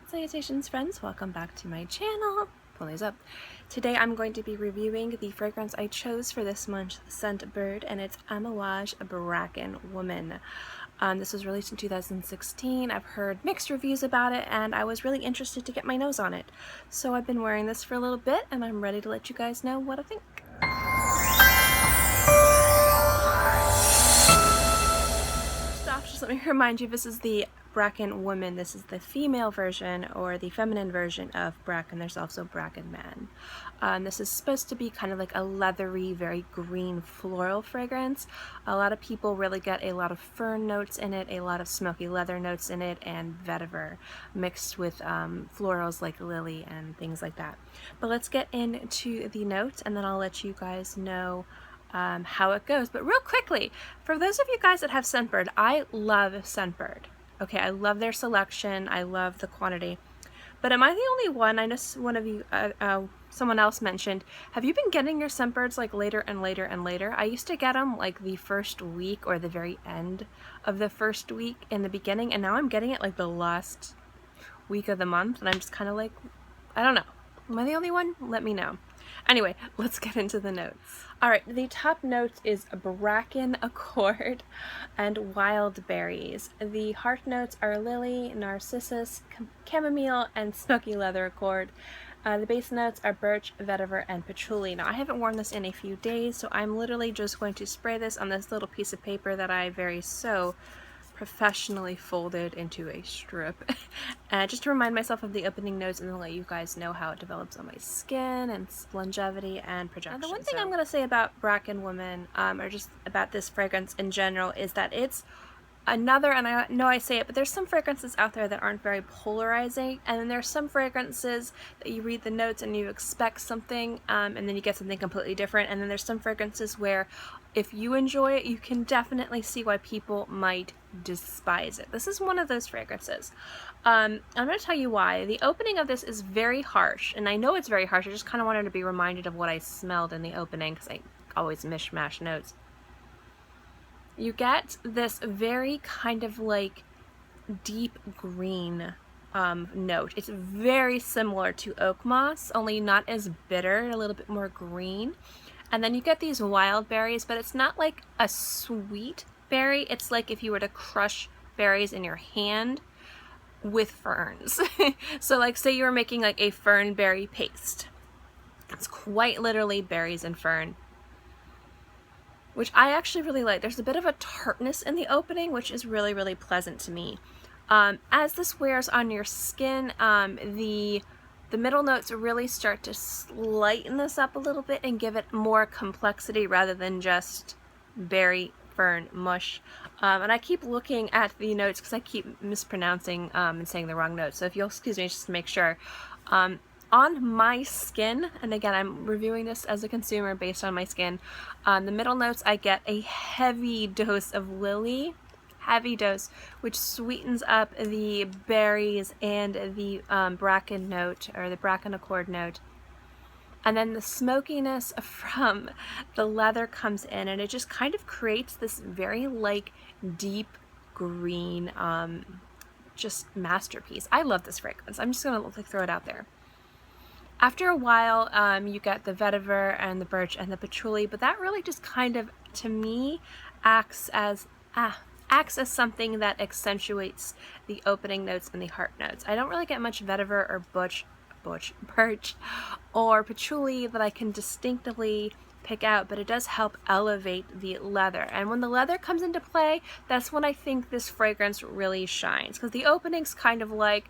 Salutations friends, welcome back to my channel. Pull these up. Today I'm going to be reviewing the fragrance I chose for this month's Scentbird, and it's Amouage Bracken Woman. This was released in 2016. I've heard mixed reviews about it and I was really interested to get my nose on it. So I've been wearing this for a little bit and I'm ready to let you guys know what I think. First off, just let me remind you, this is the Bracken Woman. This is the female version or the feminine version of Bracken. There's also Bracken Man. This is supposed to be kind of like a leathery, very green floral fragrance. A lot of people really get a lot of fern notes in it, a lot of smoky leather notes in it, and vetiver mixed with florals like lily and things like that. But let's get into the notes and then I'll let you guys know how it goes. But real quickly, for those of you guys that have Scentbird, I love Scentbird. Okay, I love their selection, I love the quantity. But am I the only one? I know one of you, someone else mentioned, have you been getting your Scentbirds like later and later and later? I used to get them like the first week or the very end of the first week in the beginning, and now I'm getting it like the last week of the month, and I'm just kind of like, I don't know. Am I the only one? Let me know. Anyway, let's get into the notes. Alright, the top notes is bracken accord and wild berries. The heart notes are lily, narcissus, chamomile, and smoky leather accord. The base notes are birch, vetiver, and patchouli. Now, I haven't worn this in a few days, so I'm literally just going to spray this on this little piece of paper that I so professionally folded into a strip just to remind myself of the opening notes and then let you guys know how it develops on my skin and longevity and projection. Now, the one thing I'm going to say about Bracken Woman, or just about this fragrance in general, is that it's another, and I know I say it, but there's some fragrances out there that aren't very polarizing, and then there's some fragrances that you read the notes and you expect something, and then you get something completely different, and then there's some fragrances where if you enjoy it, you can definitely see why people might despise it. This is one of those fragrances. I'm going to tell you why. The opening of this is very harsh, and I know it's very harsh. I just kind of wanted to be reminded of what I smelled in the opening because I always mishmash notes. You get this very kind of like deep green note. It's very similar to oak moss, only not as bitter, a little bit more green. And then you get these wild berries, but it's not like a sweet berry. It's like if you were to crush berries in your hand with ferns. So like say you were making like a fern berry paste. It's quite literally berries and fern, which I actually really like. There's a bit of a tartness in the opening, which is really, really pleasant to me. As this wears on your skin, the middle notes really start to lighten this up a little bit and give it more complexity rather than just berry fern mush. And I keep looking at the notes because I keep mispronouncing and saying the wrong notes. So if you'll excuse me just to make sure. On my skin, and again I'm reviewing this as a consumer based on my skin, the middle notes I get a heavy dose of lily, which sweetens up the berries and the bracken note, or the bracken accord note. And then the smokiness from the leather comes in, and it just kind of creates this very like deep green just masterpiece. I love this fragrance. I'm just gonna like throw it out there. After a while, you get the vetiver and the birch and the patchouli, but that really just kind of, to me, acts as something that accentuates the opening notes and the heart notes. I don't really get much vetiver or birch or patchouli that I can distinctively pick out, but it does help elevate the leather. And when the leather comes into play, that's when I think this fragrance really shines, because the opening's kind of like,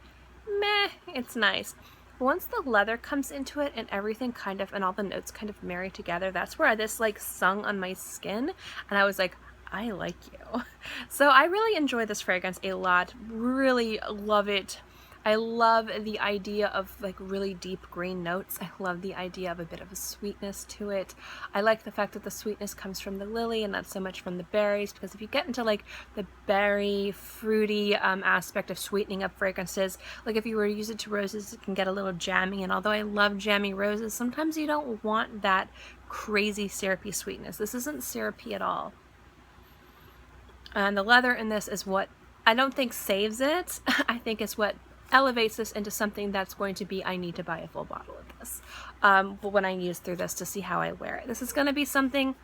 meh, it's nice. Once the leather comes into it and everything kind of, and all the notes kind of marry together, that's where this like sung on my skin and I was like, I like you. So I really enjoy this fragrance a lot, really love it. I love the idea of like really deep green notes. I love the idea of a bit of a sweetness to it. I like the fact that the sweetness comes from the lily and not so much from the berries, because if you get into like the berry, fruity aspect of sweetening up fragrances, like if you were to use it to roses, it can get a little jammy, and although I love jammy roses, sometimes you don't want that crazy syrupy sweetness. This isn't syrupy at all. And the leather in this is what I don't think saves it. I think it's what elevates this into something that's going to be, I need to buy a full bottle of this when I use through this to see how I wear it. This is going to be something,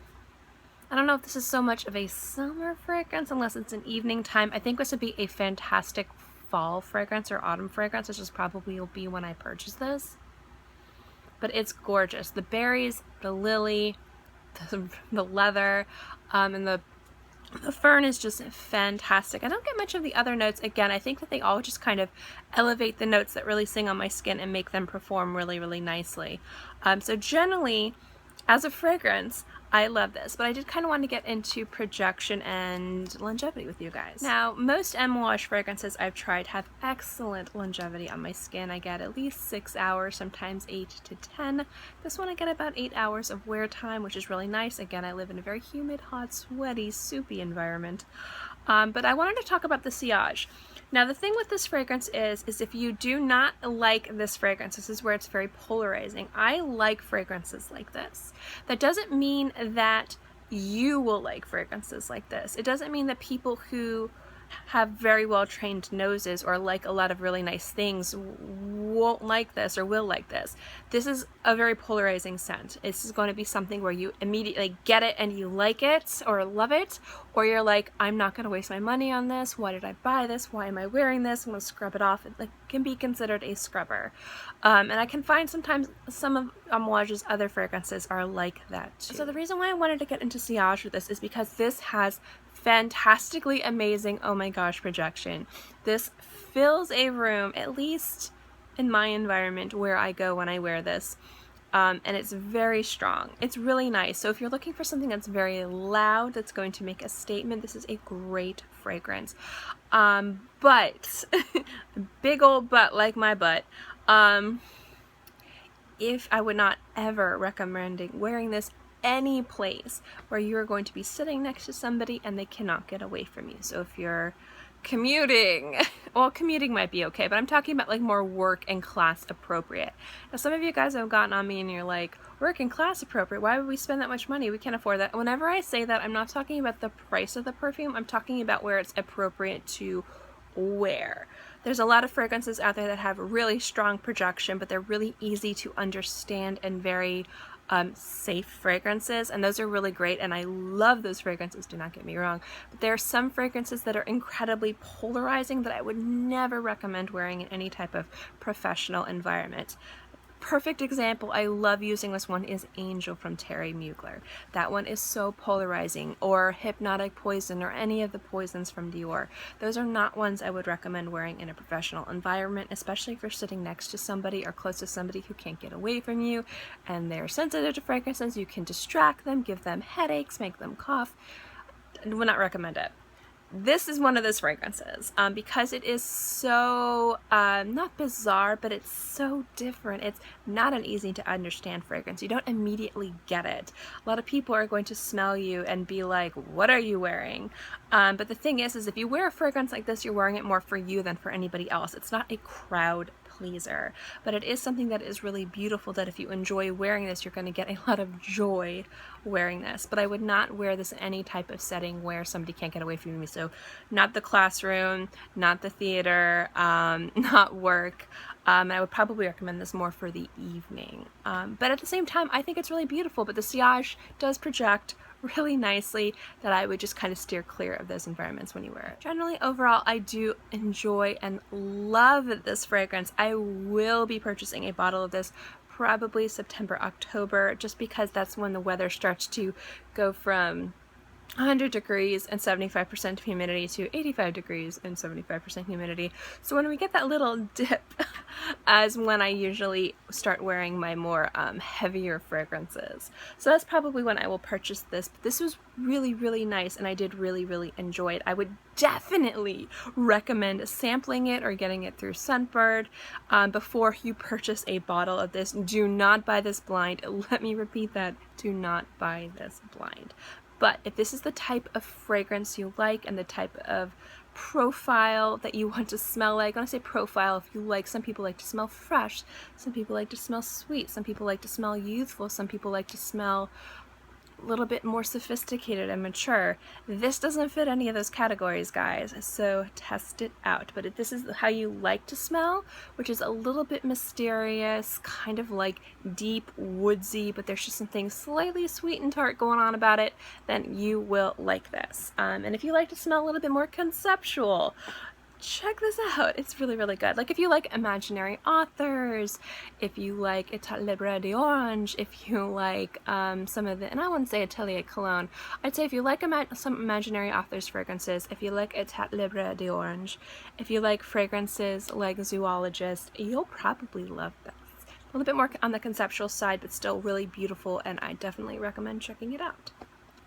I don't know if this is so much of a summer fragrance unless it's an evening time. I think this would be a fantastic fall fragrance or autumn fragrance, which is probably will be when I purchase this. But it's gorgeous. The berries, the lily, the leather, and the fern is just fantastic. I don't get much of the other notes. Again, I think that they all just kind of elevate the notes that really sing on my skin and make them perform really, really nicely. So generally, as a fragrance, I love this, but I did kind of want to get into projection and longevity with you guys. Now, most Amouage fragrances I've tried have excellent longevity on my skin. I get at least 6 hours, sometimes 8 to 10. This one I get about 8 hours of wear time, which is really nice. Again, I live in a very humid, hot, sweaty, soupy environment. But I wanted to talk about the sillage. Now, the thing with this fragrance is if you do not like this fragrance, this is where it's very polarizing. I like fragrances like this. That doesn't mean that you will like fragrances like this. It doesn't mean that people who have very well trained noses or like a lot of really nice things won't like this or will like this. This is a very polarizing scent. This is going to be something where you immediately get it and you like it or love it, or you're like, I'm not going to waste my money on this. Why did I buy this? Why am I wearing this? I'm going to scrub it off. It can be considered a scrubber. And I can find sometimes some of Amouage's other fragrances are like that too. So the reason why I wanted to get into sillage with this is because this has fantastically amazing, oh my gosh, projection. This fills a room, at least in my environment where I go when I wear this, and it's very strong. It's really nice. So if you're looking for something that's very loud, that's going to make a statement, this is a great fragrance. But big old butt like my butt, if I would not ever recommend wearing this any place where you're going to be sitting next to somebody and they cannot get away from you. So if you're commuting, well, commuting might be okay, but I'm talking about like more work and class appropriate. Now, some of you guys have gotten on me and you're like, work and class appropriate, why would we spend that much money? We can't afford that. Whenever I say that, I'm not talking about the price of the perfume. I'm talking about where it's appropriate to wear. There's a lot of fragrances out there that have really strong projection, but they're really easy to understand and very safe fragrances, and those are really great, and I love those fragrances, do not get me wrong, but there are some fragrances that are incredibly polarizing that I would never recommend wearing in any type of professional environment. Perfect example, I love using this one, is Angel from Terry Mugler. That one is so polarizing, or Hypnotic Poison, or any of the poisons from Dior. Those are not ones I would recommend wearing in a professional environment, especially if you're sitting next to somebody or close to somebody who can't get away from you and they're sensitive to fragrances. You can distract them, give them headaches, make them cough. I would not recommend it. This is one of those fragrances because it is so not bizarre, but it's so different. It's not an easy to understand fragrance. You don't immediately get it. A lot of people are going to smell you and be like, what are you wearing? But the thing is if you wear a fragrance like this, you're wearing it more for you than for anybody else. It's not a crowd pleaser, but it is something that is really beautiful, that if you enjoy wearing this, you're going to get a lot of joy wearing this. But I would not wear this in any type of setting where somebody can't get away from me. So not the classroom, not the theater, not work. I would probably recommend this more for the evening. But at the same time, I think it's really beautiful, but the sillage does project really nicely, that I would just kind of steer clear of those environments when you wear it. Generally, overall, I do enjoy and love this fragrance. I will be purchasing a bottle of this probably September, October, just because that's when the weather starts to go from 100 degrees and 75% humidity to 85 degrees and 75% humidity. So when we get that little dip as when I usually start wearing my more heavier fragrances. So that's probably when I will purchase this. But this was really, really nice, and I did really, really enjoy it. I would definitely recommend sampling it or getting it through Scentbird before you purchase a bottle of this. Do not buy this blind. Let me repeat that. Do not buy this blind. But if this is the type of fragrance you like and the type of profile that you want to smell like, when I say profile, if you like, some people like to smell fresh, some people like to smell sweet, some people like to smell youthful, some people like to smell a little bit more sophisticated and mature. This doesn't fit any of those categories, guys, so test it out. But if this is how you like to smell, which is a little bit mysterious, kind of like deep, woodsy, but there's just something slightly sweet and tart going on about it, then you will like this. And if you like to smell a little bit more conceptual, check this out. It's really, really good. Like if you like imaginary authors, if you like État d'Orange, if you like some of the, and I wouldn't say Atelier Cologne, I'd say if you like some imaginary authors' fragrances, if you like État d'Orange, if you like fragrances like Zoologist, you'll probably love this. A little bit more on the conceptual side, but still really beautiful, and I definitely recommend checking it out.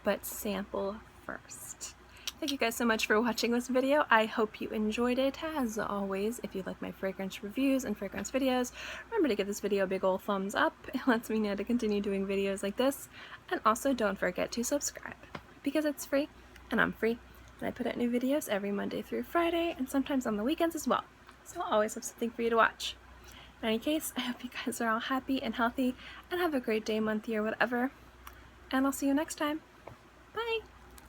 But sample first. Thank you guys so much for watching this video. I hope you enjoyed it. As always, if you like my fragrance reviews and fragrance videos, remember to give this video a big ol' thumbs up. It lets me know to continue doing videos like this. And also don't forget to subscribe, because it's free and I'm free. And I put out new videos every Monday through Friday and sometimes on the weekends as well. So I'll always have something for you to watch. In any case, I hope you guys are all happy and healthy and have a great day, month, year, whatever. And I'll see you next time. Bye!